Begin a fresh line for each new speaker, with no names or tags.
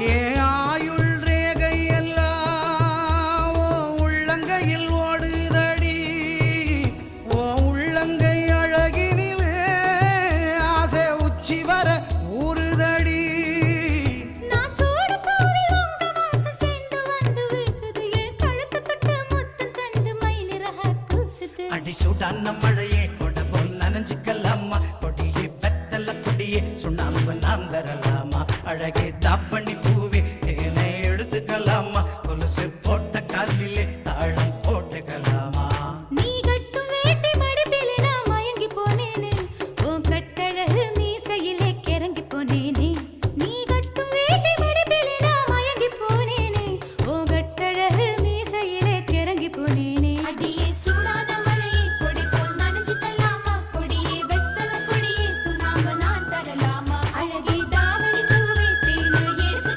ஏ ஆயுள் ரேகை எல்லாம் உள்ளங்கையில் ஓடுதடி ஓ உள்ளங்கை அழகினிலே ஆசை உச்சி வர ஊறுதடி
நான் சூடு பூவில் உங்க வாசம் சேர்ந்து வந்து வீசுது என் கழுத்து தொட்டு முத்தம் தந்து மயிலிறக கூசுது
அடி சூடான மழையே கொட போல் நனைஞ்சுக்கலாமா கொடியே வெத்தல கொடியே சுண்ணாம்பு நான் தரலாமா அழகே தாப்பண்ணி பூவே தேனை எடுத்துக்கலாமா